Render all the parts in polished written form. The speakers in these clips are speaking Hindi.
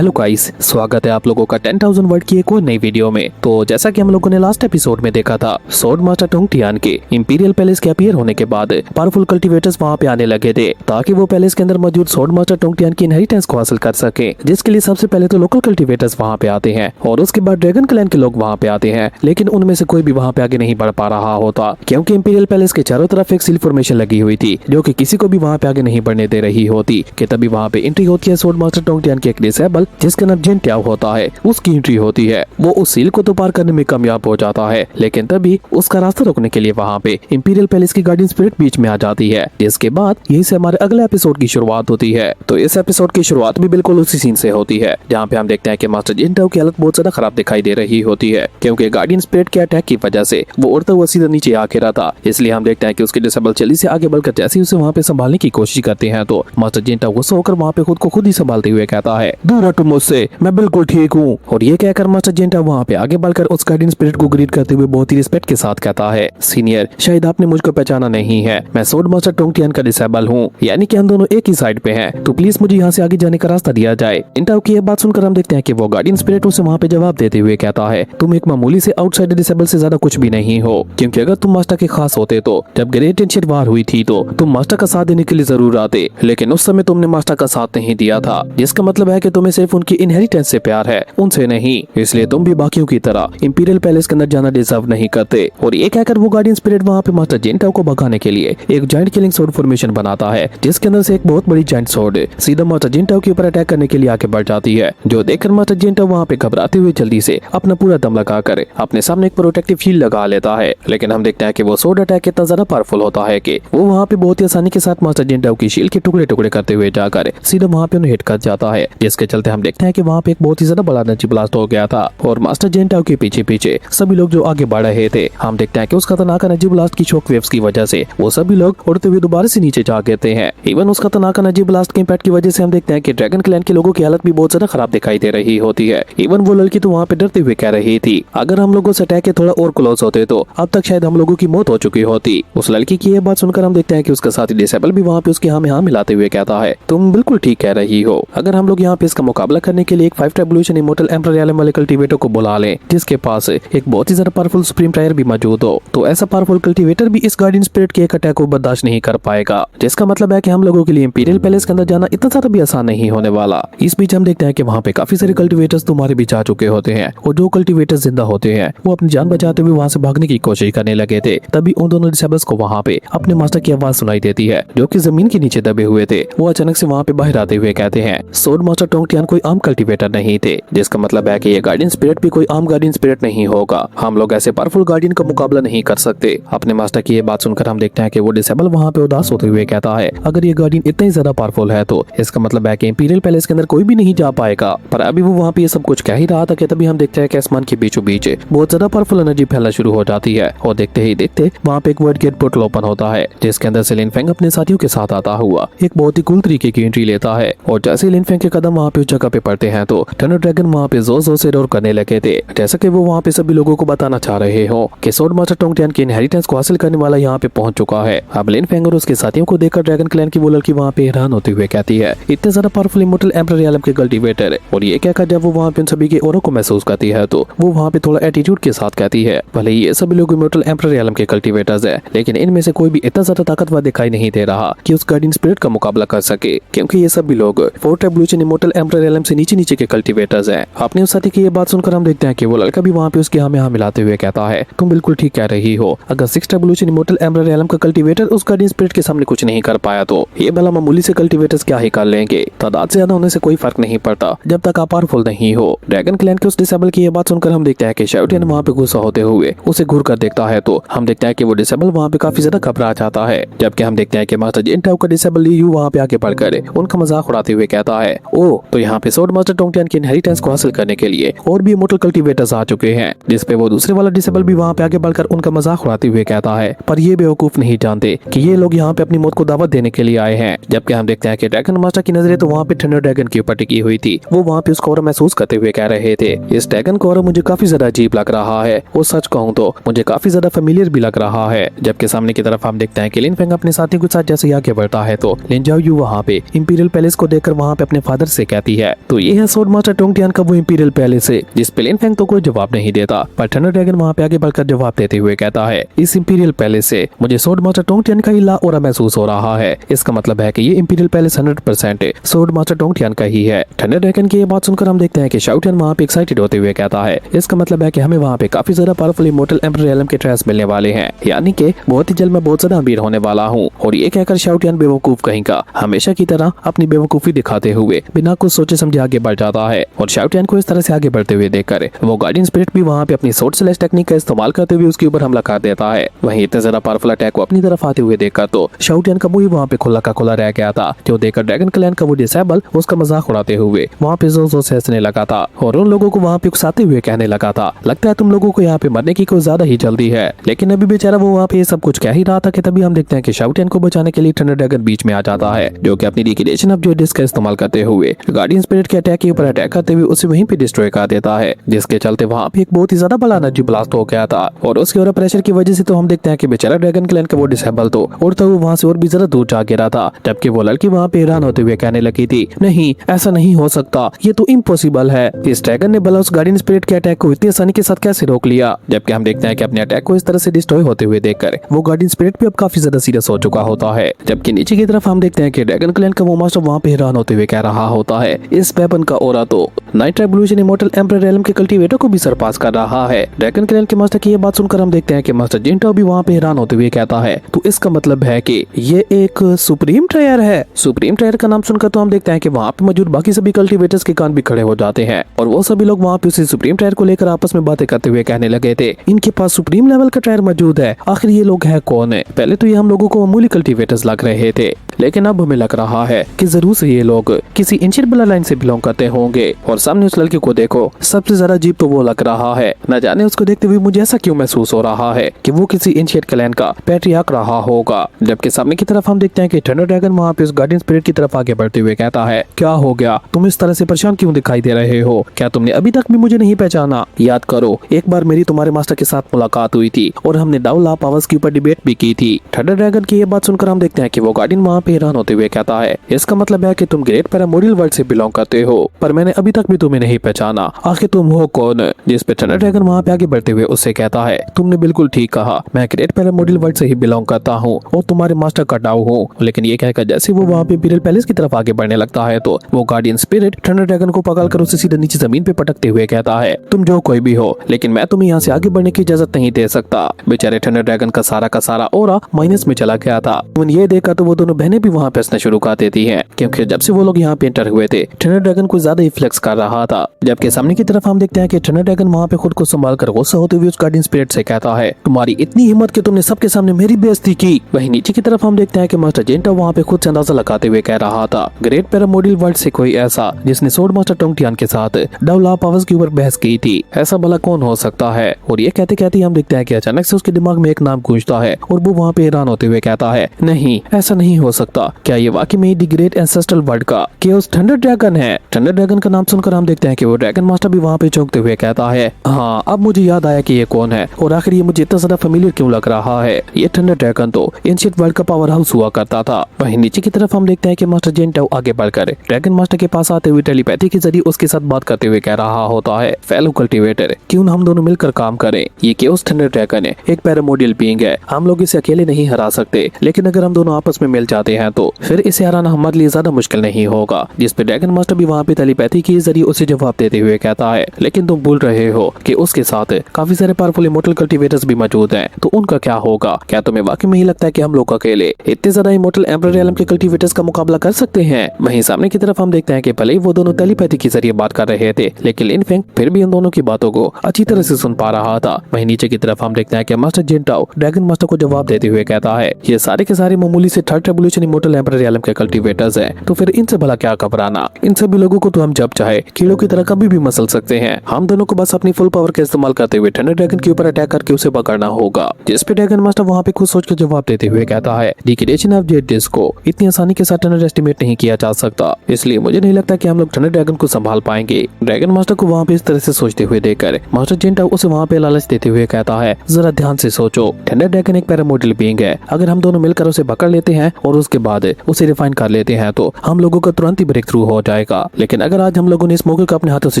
हेलो गाइस, स्वागत है आप लोगों का 10,000 वर्ड की एक और नई वीडियो में। तो जैसा कि हम लोगों ने लास्ट एपिसोड में देखा था, स्वॉर्ड मास्टर टोंग टियान के इंपीरियल पैलेस के अपीयर होने के बाद पावरफुल कल्टीवेटर्स वहां पे आने लगे थे ताकि वो पैलेस के अंदर मौजूद स्वॉर्ड मास्टर टोंग टियान की इनहेरिटेंस को हासिल कर सके, जिसके लिए सबसे पहले तो लोकल कल्टीवेटर्स वहाँ पे आते हैं और उसके बाद ड्रैगन क्लैन के लोग वहाँ पे आते हैं। लेकिन उनमें से कोई भी वहाँ पे आगे नहीं बढ़ पा रहा होता क्योंकि इंपीरियल पैलेस के चारों तरफ एक सील फॉर्मेशन लगी हुई थी जो कि किसी को भी वहाँ पे आगे नहीं बढ़ने दे रही होती। कि तभी वहाँ पे एंट्री होती है स्वॉर्ड मास्टर टोंग टियान की एक डिसेबल जिसका नाम जिन ट्याओ होता है, उसकी एंट्री होती है। वो उस सील को तो पार करने में कामयाब हो जाता है, लेकिन तभी उसका रास्ता रोकने के लिए वहाँ पे इंपीरियल पैलेस की गार्डियन स्पिरिट बीच में आ जाती है, जिसके बाद यहीं से हमारे अगले एपिसोड की शुरुआत होती है। तो इस एपिसोड की शुरुआत भी बिल्कुल उसी सीन से होती है जहाँ पे हम देखते हैं कि मास्टर जिन ट्याओ की हालत बहुत ज्यादा खराब दिखाई दे रही होती है क्योंकि गार्डियन स्पिरिट के अटैक की वजह से वो उड़ता हुआ सीधा नीचे आके रहा था। इसलिए हम देखते हैं कि उसके डिसेबल जल्दी से आगे बढ़कर जैसे ही उसे वहाँ पे संभालने की कोशिश करते हैं तो मास्टर जिन ट्याओ गुस्सा होकर वहाँ पे खुद को खुद ही संभालते हुए कहता है, दूर हटो मुझसे, मैं बिल्कुल ठीक हूँ। और ये कहकर मास्टर जिन ट्याओ वहाँ पे आगे बढ़कर उस गार्डियन स्पिरिट को ग्रीट करते हुए बहुत ही रिस्पेक्ट के साथ कहता है, सीनियर, शायद आपने मुझको पहचाना नहीं है, मैं स्वॉर्ड मास्टर टोंग टियान का डिसेबल हूँ, यानी कि हम दोनों एक ही साइड पे हैं, तो प्लीज मुझे यहाँ से आगे जाने का रास्ता दिया जाए। जिन ट्याओ की ये बात सुनकर हम देखते हैं कि वो गार्डियन स्पिरिट उसे वहाँ पे जवाब देते हुए कहता है, तुम एक मामूली से आउटसाइडर डिसेबल से ज्यादा कुछ भी नहीं हो, क्योंकि अगर तुम मास्टर के खास होते तो जब ग्रेट एंशिएंट वार हुई थी तो तुम मास्टर का साथ देने के लिए जरूर आते, लेकिन उस समय तुमने मास्टर का साथ नहीं दिया था, जिसका मतलब है कि तुम्हें सिर्फ उनकी इनहेरिटेंस से प्यार है, उनसे नहीं। इसलिए तुम भी बाकियों की तरह इंपीरियल पैलेस के अंदर जाना डिजर्व नहीं करते। और ये कहकर वो गार्डियन स्पिरिट वहाँ पे मास्टर जिन ट्याओ को भगाने के लिए एक जायंट किलिंग स्वॉर्ड फॉर्मेशन बनाता है, जिसके अंदर से एक बहुत बड़ी जायंट स्वॉर्ड सीधा मास्टर जिन ट्याओ के ऊपर अटैक करने के लिए आगे बढ़ जाती है, जो देखकर मास्टर जिन ट्याओ वहाँ पे घबराते हुए जल्दी से अपना पूरा दम लगाकर अपने सामने एक प्रोटेक्टिव शील्ड लगा लेता है। लेकिन हम देखते हैं कि वो स्वॉर्ड अटैक इतना ज्यादा पावरफुल होता है कि वो वहाँ पे बहुत ही आसानी के साथ मास्टर जिन ट्याओ की शील्ड के टुकड़े टुकड़े करते हुए जाकर सीधा वहाँ पे उन्हें हिट कर जाता है, जिसके चलते हम देखते हैं कि वहाँ पे एक बहुत ही ज्यादा बड़ा एनर्जी ब्लास्ट हो गया था। और मास्टर जिन ट्याओ के पीछे पीछे सभी लोग जो आगे बढ़ रहे थे, हम देखते हैं कि उस खतरनाक एनर्जी ब्लास्ट की शॉक वेव्स की वजह से वो सभी लोग उड़ते हुए दोबारा से नीचे जा गिरते हैं। इवन उस खतरनाक एनर्जी ब्लास्ट के इंपैक्ट की वजह से हम देखते हैं कि ड्रैगन क्लैन के लोगों की हालत भी बहुत ज्यादा खराब दिखाई दे रही होती है। इवन वो लड़की तो वहाँ पे डरते हुए कह रही थी, अगर हम लोगों से अटैक के थोड़ा और क्लोज होते तो अब तक शायद हम लोगों की मौत हो चुकी होती। उस लड़की की ये बात सुनकर हम देखते हैं कि उसका साथी डिसेबल भी वहाँ पे उसके हाँ में हाँ मिलाते हुए कहता है, तुम बिल्कुल ठीक कह रही हो, अगर हम लोग यहाँ पे इसका मुकाबला करने के लिए एक 5 एवोल्यूशन इमॉर्टल एम्परर रियलम वाले कल्टीवेटर को बुला लें, जिसके पास एक बहुत ही ज्यादा पावरफुल सुप्रीम टायर भी मौजूद हो, तो ऐसा पावरफुल कल्टीवेटर भी इस गार्डियन स्पिरिट के एक अटैक को बर्दाश्त नहीं कर पाएगा, जिसका मतलब है कि हम लोगों के लिए इंपीरियल पैलेस के अंदर जाना इतना ज्यादा भी आसान नहीं होने वाला। इस बीच हम देखते हैं कि वहाँ पे काफी सारे कल्टीवेटर्स तुम्हारे बीच आ चुके होते हैं और जो कल्टीवेटर्स जिंदा होते हैं वो अपनी जान बचाते हुए वहाँ से भागने की कोशिश करने लगे थे। तभी उन दोनों डिसेबल्स को वहाँ पे अपने मास्टर की आवाज सुनाई देती है, जो कि जमीन के नीचे दबे हुए थे। वो अचानक से वहाँ पे बाहर आते हुए कहते हैं, स्वॉर्ड मास्टर टोंग टियान कोई आम कल्टीवेटर नहीं थे, जिसका मतलब है कि ये गार्डियन स्पिरिट भी कोई आम गार्डियन स्पिरिट नहीं होगा, हम लोग ऐसे पावरफुल गार्डियन का मुकाबला नहीं कर सकते। अपने मास्टर की ये बात सुनकर हम देखते हैं कि वो डिसेबल वहाँ पे उदास होते हुए कहता है, अगर ये गार्डियन इतना ही ज्यादा पावरफुल है तो इसका मतलब है कि इंपीरियल पैलेस के अंदर कोई भी नहीं जा पाएगा। पर अभी वो वहाँ पे ये सब कुछ कह ही रहा था कि तभी हम देखते हैं कि आसमान के बीचों बीच बहुत ज्यादा पावरफुल एनर्जी फैलना शुरू हो जाती है और देखते ही देखते वहाँ पे एक वर्ड गेट पोर्टल ओपन होता है, जिसके अंदर से लिन फेंग अपने साथियों के साथ आता हुआ एक बहुत ही कूल तरीके की एंट्री लेता है। और जैसे लिन फेंग के कदम वहाँ पे उस जगह पे पड़ते हैं तो थंडर ड्रैगन वहाँ पे जोर जोर से रोर करने लगे थे, जैसा कि वो वहाँ पे सभी लोगों को बताना चाह रहे हो कि स्वॉर्ड मास्टर टोंग टियान की इनहेरिटेंस को हासिल करने वाला यहाँ पे पहुंच चुका है। अब लिन फेंग और उसके साथियों को देखकर ड्रैगन क्लैन की वो लड़की वहाँ पे हैरान होते हुए कहती है, इतने ज्यादा पावरफुल इमॉर्टल एम्परर रियलम के कल्टीवेटर। और ये कहकर जब वो वहाँ पे उन सभी के औरों को महसूस करती है तो वो वहाँ पे थोड़ा एटीट्यूड के साथ कहती है, भले ये सभी लोग इमॉर्टल एम्परर रियलम के कल्टीवेटर्स है, लेकिन इनमें से कोई भी इतना ज्यादा ताकतवर दिखाई नहीं दे रहा कि उस गार्डियन स्पिरिट का मुकाबला कर सके, क्योंकि ये सभी लोग 4th evolution immortal emperor realm से नीचे नीचे के कल्टीवेटर्स हैं। अपने उस साथी की ये बात सुनकर हम देखते हैं कि वो लड़का भी वहाँ पे उसके हाँ में हाँ मिलाते हुए कहता है, तुम बिल्कुल ठीक कह रही हो, अगर 6th evolution immortal emperor realm का कल्टीवेटर उस गार्डियन स्पिरिट के सामने कुछ नहीं कर पाया तो ये भला मामूली से कल्टीवेटर्स क्या ही कर लेंगे। तादाद से ज्यादा होने से कोई फर्क नहीं पड़ता जब तक आप पावरफुल नहीं हो। ड्रैगन क्लैन के उस डिसेबल की ये बात सुनकर हम देखते हैं कि शाओटियन वहाँ पे गुस्सा होते हुए उसे घूर कर देखता है तो हम देखते हैं कि वो डिसेबल वहाँ पे काफी ज्यादा घबरा जाता है, जबकि हम देखते हैं कि मास्टर जिन ट्याओ का डिसेबल ली यू वहाँ पे आगे बढ़कर उनका मजाक उड़ाते हुए कहता है, ओ तो यहाँ पे स्वॉर्ड मास्टर टोंग टियान की इनहेरिटेंस को हासिल करने के लिए और भी इमॉर्टल कल्टीवेटर्स आ चुके हैं, जिसपे वो दूसरे वाला डिसेबल भी वहाँ पे आगे बढ़कर उनका मजाक उड़ाते हुए कहता है, पर ये बेवकूफ नहीं जानते कि ये लोग यहाँ पे अपनी मौत को दावत देने के लिए आए हैं। जबकि हम देखते हैं कि ड्रैगन मास्टर की नजरें तो वहाँ पे थंडर ड्रैगन के ऊपर टिकी हुई थी। वो वहाँ पे उसको और महसूस करते हुए कह रहे थे, इस ड्रैगन को और मुझे काफी ज्यादा अजीब लग रहा है, वो सच कहूँ तो मुझे काफी ज्यादा फेमिलियर भी लग रहा है। जबकि सामने की तरफ हम देखते हैं कि लिन फेंग अपने साथियों के साथ जैसे आगे बढ़ता है तो लिन जाओ यू वहाँ पे इंपीरियल पैलेस को देखकर वहाँ पे अपने फादर से कहती है, है। तो ये है सोड मास्टर टोंगटियान का वो इंपीरियल पैलेस है जिस पे लिन फेंग तो कोई जवाब नहीं देता, पर थंडर ड्रैगन वहाँ पे आगे बढ़कर जवाब देते हुए कहता है, इस इंपीरियल पैलेस से मुझे सोड मास्टर टोंगटियान का ही ला और महसूस हो रहा है। इसका मतलब है कि ये इंपीरियल पैलेस 100% सोड मास्टर टोंगटियान का ही है। थंडर ड्रैगन की ये बात सुनकर हम देखते हैं कि शाओटियान वहाँ पे एक्साइटेड होते हुए कहता है, इसका मतलब है कि हमें वहाँ पे काफी ज्यादा पावरफुल इमोर्टल एम्पर रियलम के ट्रेस मिलने वाले हैं, यानी कि बहुत ही जल्द मैं बहुत ज्यादा अमीर होने वाला हूँ। और ये कहकर शाओटियान बेवकूफ कहीं का हमेशा की तरह अपनी बेवकूफी दिखाते हुए बिना कुछ सोचे समझे आगे बढ़ जाता है। और शाओटियान को इस तरह से आगे बढ़ते हुए देखकर वो गार्डियन स्पिरिट भी वहाँ पे अपनी सोर्ड स्लैश टेक्निक का इस्तेमाल करते हुए उसके ऊपर हमला कर देता है। वहीं इतने ज्यादा पावरफुल अटैक को अपनी तरफ आते हुए देखकर तो शाओटियान का मुंह वहाँ पे खुला का खुला रह गया था, जो देखकर ड्रैगन क्लैन का वो डिसेबल उसका मजाक उड़ाते हुए वहाँ पे जोर जोर से हंसने लगा था और उन लोगों को वहाँ पे उकसाते हुए कहने लगा था, लगता है तुम लोगों को यहाँ पे मरने की कोई ज्यादा ही जल्दी है। लेकिन अभी बेचारा वो वहाँ पे ये सब कुछ कह ही रहा था कि तभी हम देखते हैं कि शाओटियान को बचाने के लिए थंडर ड्रैगन बीच में आ जाता है, जो कि अपनी लिक्विडेशन ऑफ जुडिस का इस्तेमाल करते हुए गार्डियन स्पिरिट के अटैक के ऊपर अटैक करते हुए उसे वहीं पे डिस्ट्रॉय कर देता है, जिसके चलते वहाँ पे एक बहुत ही ज्यादा बड़ा एनर्जी ब्लास्ट हो गया था। और उसके और प्रेशर की वजह से तो हम देखते हैं कि बेचारा ड्रैगन क्लैन का वो डिसेबल तो उड़ता हुआ वहाँ से और भी ज्यादा दूर जा गिरा था, जबकि वो लड़की वहाँ पे हैरान होते हुए कहने लगी थी, नहीं ऐसा नहीं हो सकता, ये तो इम्पॉसिबल है। इस ड्रैगन ने भला उस गार्डियन स्पिरिट के अटैक को इतनी आसानी के साथ कैसे रोक लिया। जबकि हम देखते हैं कि अपने अटैक को इस तरह से डिस्ट्रॉय होते हुए देखकर वो गार्डियन स्पिरिट भी अब काफी ज्यादा सीरियस हो चुका होता है। जबकि नीचे की तरफ हम देखते हैं कि ड्रैगन क्लैन का वो मास्टर वहाँ पे हैरान होते हुए कह रहा होता है, इस वेपन का ऑरा तो night revolution immortal emperor realm के कल्टीवेटर को भी सरपास कर रहा है। ड्रैगन क्लैन के मास्टर की ये बात सुनकर हम देखते हैं कि मास्टर जिंटाओ भी वहाँ पे हैरान होते हुए कहता है, तो इसका मतलब है कि ये एक सुप्रीम ट्रायर है। सुप्रीम ट्रायर का नाम सुनकर तो हम देखते हैं कि वहाँ पे मौजूद बाकी सभी कल्टीवेटर्स के कान भी खड़े हो जाते हैं और वो सभी लोग वहाँ पे उसी सुप्रीम ट्रायर को लेकर आपस में बातें करते हुए कहने लगे थे, इनके पास सुप्रीम लेवल का ट्रायर मौजूद है, आखिर ये लोग है कौन है। पहले तो ये हम लोगों को मामूली कल्टीवेटर्स लग रहे थे, लेकिन अब हमें लग रहा है कि जरूर से ये लोग किसी एंशिएंट ब्लड लाइन से बिलोंग करते होंगे। और सामने उस लड़के को देखो, सबसे ज्यादा अजीब तो वो लग रहा है, न जाने उसको देखते हुए मुझे ऐसा क्यों महसूस हो रहा है कि वो किसी एंशिएंट क्लैन का पैट्रियार्क रहा होगा। जबकि सामने की तरफ हम देखते हैं कि थंडर ड्रैगन वहाँ पे उस गार्डियन स्पिरिट की तरफ आगे बढ़ते हुए कहता है, क्या हो गया, तुम इस तरह से परेशान क्यों दिखाई दे रहे हो, क्या तुमने अभी तक भी मुझे नहीं पहचाना। याद करो, एक बार मेरी तुम्हारे मास्टर के साथ मुलाकात हुई थी और हमने डाउ ला पावर्स के ऊपर डिबेट भी की थी। थंडर ड्रैगन की ये बात सुनकर हम देखते हैं कि वो गार्डियन वहाँ पे हैरान होते हुए कहता है, इसका मतलब है कि तुम ग्रेट पैरामोरियल वर्ल्ड से बिलोंग करते हो, पर मैंने अभी तक भी तुम्हें नहीं पहचाना, आखिर तुम हो कौन। जिस पे थंडर ड्रैगन वहाँ पे आगे बढ़ते हुए उससे कहता है, तुमने बिल्कुल ठीक कहा, मैं ग्रेट पैरामोरियल वर्ल्ड से ही बिलोंग करता हूँ और तुम्हारे मास्टर का डाउ हूँ। लेकिन ये कहकर जैसे वो वहाँ पे इंपीरियल पैलेस की तरफ आगे बढ़ने लगता है तो वो गार्डियन स्पिरिट थंडर ड्रैगन को पकड़कर उसे सीधे नीचे जमीन पे पटकते हुए कहता है, तुम जो कोई भी हो, लेकिन मैं तुम्हें यहाँ से आगे बढ़ने की इजाजत नहीं दे सकता। बेचारे थंडर ड्रैगन का सारा ऑरा माइनस में चला गया था। ये देखा तो वो दोनों बहनें भी वहाँ पे हंसना शुरू कर देती हैं, क्योंकि जब से वो लोग यहाँ पे एंटर हुए थे थंडर ड्रैगन कुछ ज्यादा ही फ्लेक्स कर रहा था। जबकि सामने की तरफ हम देखते हैं कि थंडर ड्रैगन वहाँ पे खुद को संभाल कर गुस्सा होते हुए उस गार्डियन स्पिरिट से कहता है, तुम्हारी इतनी हिम्मत कि तुमने सबके सामने मेरी बेइज्जती की। वहीं नीचे की तरफ हम देखते हैं कि मास्टर जिंटाओ वहाँ पे खुद से अंदाजा लगाते हुए कह रहा था, ग्रेट पैरामोरियल वर्ल्ड से कोई ऐसा जिसने सोड मास्टर टोंगटियान के साथ डाउ ला पावर्स के ऊपर बहस की थी, ऐसा भला कौन हो सकता है। और ये कहते कहते हम देखते हैं कि अचानक से उसके दिमाग में एक नाम गूंजता है और वो वहाँ पे हैरान होते हुए कहता है, नहीं ऐसा नहीं हो सकता, क्या ये वाकई में दी ग्रेट एंसेस्ट्रल वर्ल्ड का केओस थंडर ड्रैगन है। थंडर ड्रैगन का नाम सुनकर हम देखते हैं कि वो ड्रैगन मास्टर भी वहाँ पे चौंकते हुए कहता है, हाँ अब मुझे याद आया कि ये कौन है और आखिर ये मुझे इतना ज्यादा फेमिलियर क्यों लग रहा है। ये थंडर ड्रैगन तो एंशिएंट वर्ल्ड का पावर हाउस हुआ करता था। वहीं नीचे की तरफ हम देखते हैं कि मास्टर जिंटाओ आगे बढ़कर ड्रैगन मास्टर के पास आते हुए टेलीपैथी के जरिए उसके साथ बात करते हुए कह रहा होता है, फेलो कल्टीवेटर, क्यों हम दोनों मिलकर काम करें। ये केओस थंडर ड्रैगन है, एक पैरामोडियल बीइंग है, हम लोग इसे अकेले नहीं हरा सकते, लेकिन अगर हम दोनों आपस में मिल जाते हैं तो फिर इसे हराना हमारे लिए ज्यादा मुश्किल नहीं होगा। जिस पे ड्रैगन मास्टर भी वहाँ पे टेलीपैथी के जरिए उसे जवाब देते हुए कहता है, लेकिन तुम भूल रहे हो कि उसके साथ काफी सारे पावरफुल इमोर्टल कल्टीवेटर्स भी मौजूद हैं, तो उनका क्या होगा। क्या तुम्हें वाकई में ही लगता है कि हम लोग अकेले इतने ज्यादा इमोर्टल एम्पर रियलम के कल्टीवेटर्स का मुकाबला कर सकते हैं। वहीं सामने की तरफ हम देखते हैं कि भले ही वो दोनों टेलीपैथी के जरिए बात कर रहे थे, लेकिन लिन फेंग फिर भी उन दोनों की बातों को अच्छी तरह से सुन पा रहा था। वहीं नीचे की तरफ हम देखते हैं कि मास्टर जिंटाओ ड्रैगन मास्टर को जवाब देते हुए कहता है, ये सारे के सारे मामूली से third revolution immortal emperor realm के कल्टीवेटर्स हैं, तो फिर इनसे भला क्या घबराना। इन सभी लोगों को तो हम जब चाहे कीड़ों की तरह कभी भी मसल सकते हैं। हम दोनों को बस अपनी फुल पावर का इस्तेमाल करते हुए थंडर ड्रैगन के ऊपर अटैक करके उसे पकड़ना होगा। जिस पे ड्रैगन मास्टर वहाँ पे खुद सोच के जवाब देते हुए कहता है, लिक्विडेशन ऑफ जेड डिस्क को इतनी आसानी के साथ अंडर एस्टिमेट नहीं किया जा सकता, इसलिए मुझे नहीं लगता कि हम लोग थंडर ड्रैगन को संभाल पाएंगे। ड्रैगन मास्टर को वहाँ पे इस तरह से सोचते हुए देखकर मास्टर जिनटाओ उसे वहाँ पे लालच देते हुए कहता है, जरा ध्यान से सोचो, थंडर ड्रैगन एक पैरामोडल बीइंग है। अगर हम दोनों मिलकर उसे पकड़ लेते हैं और उसके बाद उसे रिफाइन कर लेते हैं तो हम लोगों का तुरंत ही ब्रेक थ्रू हो जाएगा। लेकिन अगर आज हम लोगों ने इस मौके को अपने हाथों से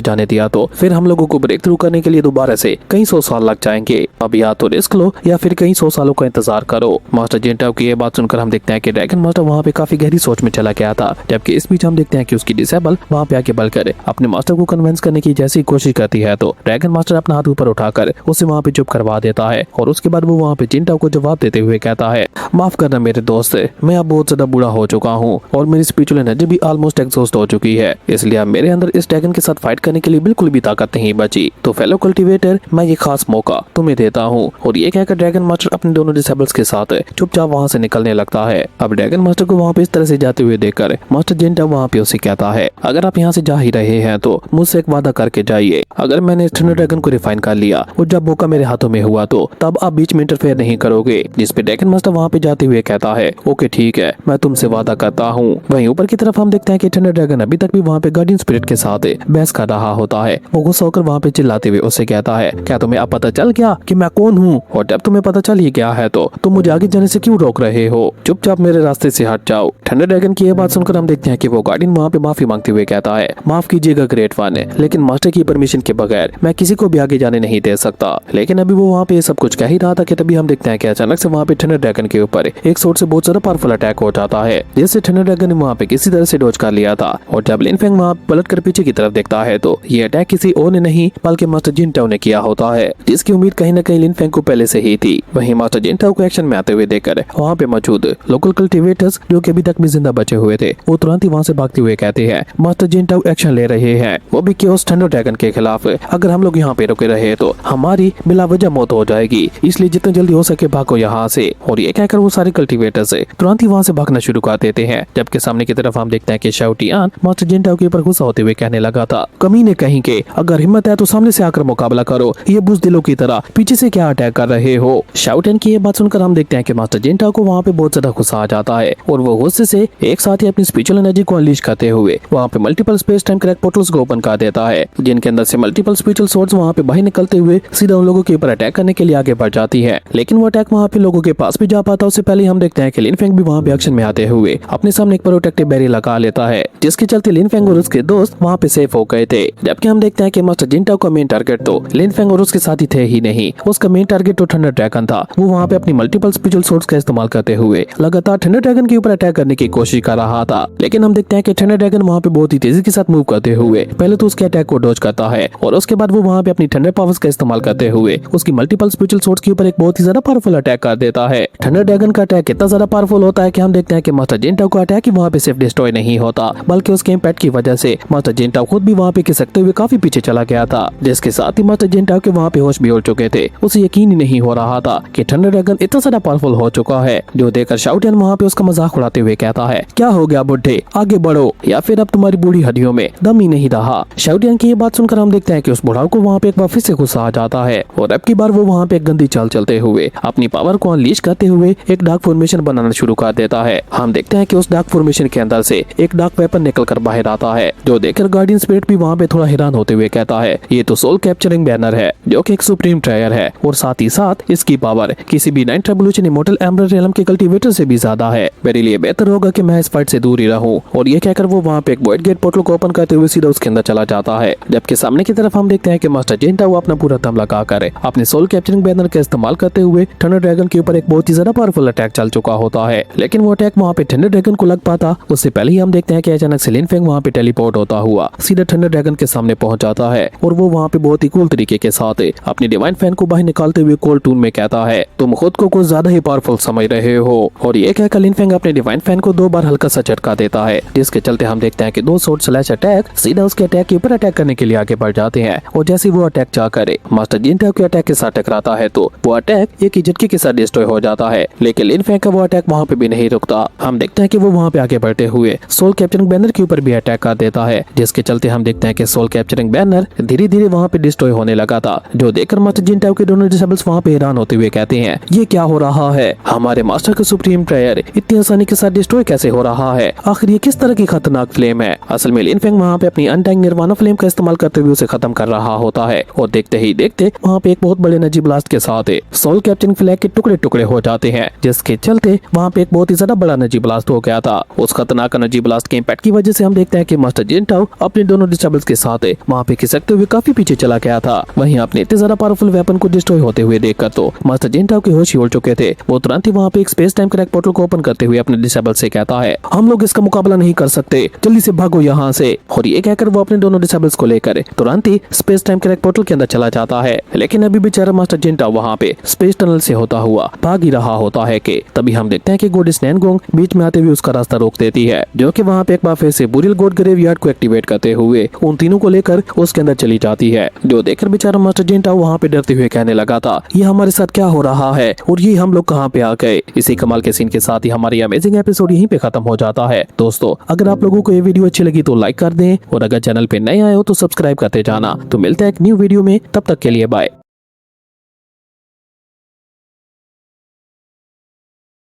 जाने दिया तो फिर हम लोगों को ब्रेक थ्रू करने के लिए दोबारा से कई 100 साल लग जाएंगे। अब या तो रिस्क लो या फिर कई 100 सालों का इंतजार करो। मास्टर जिनटाओ की ये बात सुनकर हम देखते हैं कि ड्रैगन मास्टर वहाँ पे काफी गहरी सोच में चला गया था। जबकि इस बीच हम देखते हैं कि उसकी डिसेबल वहाँ पे आके बलकर अपने मास्टर को कन्विंस करने की जैसी कोशिश करती है तो ड्रैगन मास्टर अपना हाथ ऊपर उठाकर उसे वहाँ पे चुप करवा देता है और उसके बाद वो वहाँ पे जिनटाओ को जवाब देते हुए कहता है, माफ करना मेरे दोस्त, मैं अब बहुत ज्यादा बुरा हो चुका हूँ और मेरी स्पिरिचुअल एनर्जी भी ऑलमोस्ट एग्जॉस्ट हो चुकी है, इसलिए अब मेरे अंदर इस ड्रैगन के साथ फाइट करने के लिए बिल्कुल भी ताकत नहीं बची। तो फेलो कल्टीवेटर, मैं ये खास मौका तुम्हें देता हूँ। और ये कहकर ड्रैगन मास्टर अपने दोनों डिसेबल्स के साथ चुपचाप वहाँ से निकलने लगता है। अब ड्रैगन मास्टर को वहाँ पे इस तरह से जाते हुए देखकर मास्टर जिनटाओ वहाँ पे उसे कहता है, अगर आप यहाँ से जा ही रहे हैं तो मुझसे एक वादा करके जाइए, अगर मैंने इस थंडर ड्रैगन को रिफाइन कर लिया और जब मौका मेरे हाथों में हुआ तो तब आप बीच में इंटरफेयर नहीं करोगे। जिस पे ड्रैगन मास्टर वहाँ पे जाते हुए कहता है, ओके ठीक है, मैं तुमसे वादा करता हूँ। वहीं ऊपर की तरफ हम देखते हैं कि थंडर ड्रैगन अभी तक भी वहाँ पे गार्डियन स्पिरिट के साथ बहस कर रहा होता है। वो गुस्सा होकर वहाँ पे चिल्लाते हुए उसे कहता है, क्या तुम्हें अब पता चल गया कि मैं कौन हूँ? और जब तुम्हें पता चल ही गया है तो तुम मुझे आगे जाने से क्यों रोक रहे हो? चुपचाप मेरे रास्ते से हट जाओ। थंडर ड्रैगन की यह बात सुनकर हम देखते हैं कि वो गार्डियन वहाँ पे माफी मांगते हुए कहता है, माफ कीजिएगा ग्रेट वन, लेकिन मास्टर की परमिशन के बगैर मैं किसी को भी आगे जाने नहीं दे सकता। लेकिन अभी वो वहाँ पे सब कुछ कह ही रहा था कि तभी हम देखते हैं कि अचानक से वहाँ पे थंडर ड्रैगन के ऊपर एक सोर्ट से बहुत ज्यादा पावरफुल अटैक हो जाता है, जिससे थंडर ड्रैगन ने वहाँ पे किसी तरह से डॉज कर लिया था। और जब लिन फेंग वहाँ पलट कर पीछे की तरफ देखता है तो ये अटैक किसी और ने नहीं बल्कि मास्टर जिनटाओ ने किया होता है, जिसकी उम्मीद कहीं न कहीं लिन फेंग को पहले से ही थी। वहीं मास्टर जिनटाओ को एक्शन में आते हुए देखकर वहाँ पे मौजूद लोकल कल्टीवेटर्स जो कि अभी तक भी जिंदा बचे हुए थे वो तुरंत ही वहाँ से भागते हुए कहते हैं, मास्टर जिनटाओ एक्शन ले रहे हैं, वो भी केओस थंडर ड्रैगन के खिलाफ। अगर हम लोग यहाँ पे रुके रहे तो हमारी बिला वजह मौत हो जाएगी, इसलिए जितना जल्दी हो सके भागो यहाँ से। और ये कहकर वो सारे कल्टीवेटर्स तुरंत ही वहाँ से भागना शुरू कर देते हैं। जबकि सामने की तरफ हम देखते हैं कि शाओटियान मास्टर जिनटाओ के ऊपर गुस्सा होते हुए कहने लगा था, कमीने कहीं के, अगर हिम्मत है तो सामने से आकर मुकाबला करो, ये बुज़दिलों की तरह पीछे से क्या अटैक कर रहे हो? शाओटियान की ये बात सुनकर हम देखते हैं कि मास्टर जिनटाओ को वहाँ पे बहुत ज्यादा गुस्सा आ जाता है और वो गुस्से से एक साथ ही अपनी स्पिरिचुअल एनर्जी को अनलीश करते हुए वहाँ पे multiple space time crack portals को ओपन कर देता है, जिनके अंदर से मल्टीपल स्पिरिचुअल सोर्स वहाँ पे बाहर निकलते हुए सीधा उन लोगों के ऊपर अटैक करने के लिए आगे बढ़ जाती है। लेकिन वो अटैक वहाँ पे लोगों के पास भी जा पाता उससे पहले हम देखते हैं कि लिन फेंग भी वहाँ पे एक्शन में आते हुए अपने सामने एक प्रोटेक्टिव बैरियर लगा लेता है, जिसके चलते लिन फेंग और उसके दोस्त वहाँ पे सेफ हो गए थे। जबकि हम देखते हैं कि मास्टर जिनटाओ का मेन टारगेट तो लिन फेंग और उसके साथी थे ही नहीं, उसका मेन टारगेट तो थंडर ड्रैगन था। वो वहाँ पे अपनी मल्टीपल स्पिरिचुअल सोर्स का इस्तेमाल करते हुए लगातार थंडर ड्रैगन के ऊपर अटैक करने की कोशिश कर रहा था। लेकिन हम देखते हैं कि थंडर ड्रैगन वहाँ पे बहुत ही तेजी के साथ मूव करते हुए पहले तो उसके अटैक को डॉज करता है और उसके बाद वो वहाँ पे अपनी थंडर पावर्स का इस्तेमाल करते हुए उसकी मल्टीपल स्पिरिचुअल सोर्स के ऊपर एक बहुत ही ज्यादा पावरफुल अटैक कर देता है। थंडर ड्रैगन का अटैक इतना ज्यादा पावरफुल होता है कि हम देखते हैं कि मास्टर जिनटाओ का अटैक ही वहाँ पे सिर्फ डिस्ट्रॉय नहीं होता बल्कि उसके इम्पैक्ट की वजह से मास्टर जिनटाओ खुद भी वहाँ पे खिसकते हुए काफी पीछे चला गया था, जिसके साथ ही मास्टर जिनटाओ के वहाँ पे होश भी उड़ चुके थे। उसे यकीन ही नहीं हो रहा था कि थंडर ड्रैगन इतना ज्यादा पावरफुल हो चुका है, जो देखकर शाओटियान वहाँ पे उसका मजाक उड़ाते हुए कहता है, क्या हो गया बुड्ढे, आगे बढ़ो या फिर अब तुम्हारी बूढ़ी हड्डियों में दम ही नहीं रहा। शाओटियान की ये बात सुनकर हम देखते हैं कि उस बुढ़ाऊ को वहाँ पे एक बार फिर से गुस्सा आ जाता है और अब की बार वो वहाँ पे एक गंदी चाल चलते हुए अपनी पावर को अनलीश करते हुए एक डार्क फॉर्मेशन बनाना शुरू कर देता है। हम देखते हैं कि उस डार्क फॉर्मेशन के अंदर से एक डार्क वेपन निकल कर बाहर आता है, जो देखकर गार्डियन स्पिरिट भी वहाँ पे थोड़ा हैरान होते हुए कहता है, ये तो सोल कैप्चरिंग बैनर है जो कि एक सुप्रीम ट्रायर है और साथ ही साथ इसकी पावर किसी भी नाइट रेवोल्यूशन इमोर्टल एम्बरर रियल्म के कल्टीवेटर से भी ज्यादा है। मेरे लिए बेहतर होगा कि मैं इस फाइट से दूर ही रहूं। और ये कहकर वो वहाँ पे एक वॉइड गेट पोर्टल को ओपन करते हुए सीधा उसके अंदर चला जाता है। जबकि सामने की तरफ हम देखते हैं कि मास्टर जिनटाओ अपना पूरा दम लगाकर अपने सोल कैप्चरिंग बैनर का इस्तेमाल करते हुए थंडर ड्रैगन के ऊपर एक बहुत ही ज्यादा पावरफुल अटैक चल चुका होता है। लेकिन वो अटैक वहाँ पे थंडर ड्रैगन को लग पाता उससे पहले ही हम देखते हैं कि अचानक से लिन फेंग वहाँ पे टेलीपोर्ट होता हुआ सीधा थंडर ड्रैगन के सामने पहुंच जाता है और वो वहाँ पे बहुत ही कूल तरीके के साथ अपनी डिवाइन फैन को बाहर निकालते हुए कोल टून में कहता है, तुम खुद को कुछ ज्यादा ही पावरफुल समझ रहे हो। और ये कहकर लिन फेंग अपने डिवाइन फैन को 2 बार हल्का सा झटका देता है, जिसके चलते हम देखते हैं कि 2 शॉट स्लैश अटैक सीधा उसके अटैक के ऊपर अटैक करने के लिए आगे बढ़ जाते हैं। और जैसे वो अटैक जाकर मास्टर जिनटाओ के अटैक के साथ टकराता है तो वो अटैक एक ही झटके के साथ डिस्ट्रॉय हो जाता है। लेकिन लिन फेंग का वो अटैक वहाँ पे भी नहीं रुकता। हम देखते हैं कि वो वहाँ पे आगे बढ़ते हुए सोल कैप्चरिंग बैनर के ऊपर भी अटैक कर देता है, जिसके जिसके चलते हम देखते हैं कि सोल कैप्चरिंग बैनर धीरे धीरे वहाँ पे डिस्ट्रॉय होने लगा था, जो देखकर मास्टर जिनटाओ के दोनों डिसेबल्स वहाँ पे हैरान होते हुए कहते हैं ये क्या हो रहा है, हमारे मास्टर का सुप्रीम प्लेयर इतनी आसानी के साथ डिस्ट्रॉय कैसे हो रहा है, आखिर ये किस तरह की खतरनाक फ्लेम है। असल में लिन फेंग वहाँ पे अपनी अनटाइंग निर्वाणा फ्लेम का इस्तेमाल करते हुए उसे खत्म कर रहा होता है और देखते ही देखते वहाँ पे एक बहुत बड़े एनर्जी ब्लास्ट के साथ सोल कैप्चरिंग फ्लैग के टुकड़े टुकड़े हो जाते हैं, जिसके चलते वहाँ पे एक बहुत ही ज्यादा बड़ा एनर्जी ब्लास्ट हो गया था। उस खतरनाक एनर्जी ब्लास्ट के इम्पैक्ट की वजह से हम देखते हैं कि मास्टर जिनटाओ अपने दोनों डिसेबल्स के साथ वहाँ पे खिसकते हुए काफी पीछे चला गया था। वहीं अपने इतने ज्यादा पावरफुल वेपन को डिस्ट्रॉय होते हुए देखकर तो मास्टर जिनटाओ के होश ही उड़ चुके थे। वो तुरंत ही वहाँ पे एक स्पेस टाइम क्रैक पोर्टल को ओपन करते हुए अपने डिसेबल से कहता है हम लोग इसका मुकाबला नहीं कर सकते, जल्दी से भागो यहाँ से। और ये कहकर वो अपने दोनों डिसेबल्स को लेकर तुरंत ही स्पेस टाइम क्रैक पोर्टल के अंदर चला जाता है। लेकिन अभी बेचारा मास्टर जिनटाओ वहाँ पे स्पेस टनल से होता हुआ भाग ही रहा होता है कि तभी हम देखते हैं कि गॉडेस नैनगोंग बीच में आते हुए उसका रास्ता रोक देती है, जो कि वहाँ पे एक बार फिर से बुरिल गॉड ग्रेवयार्ड को एक्टिवेट करते हुए उन तीनों को लेकर उसके अंदर चली जाती है। जो देखकर बेचारा मास्टर जिनटाओ वहाँ पे डरते हुए कहने लगा था ये हमारे साथ क्या हो रहा है और ये हम लोग कहाँ पे आ गए। इसी कमाल के सीन के साथ ही हमारी अमेजिंग एपिसोड यहीं पे खत्म हो जाता है। दोस्तों अगर आप लोगों को ये वीडियो अच्छी लगी तो लाइक कर दें और अगर चैनल पे नए आए हो तो सब्सक्राइब करते जाना। तो मिलते हैं एक न्यू वीडियो में, तब तक के लिए बाय।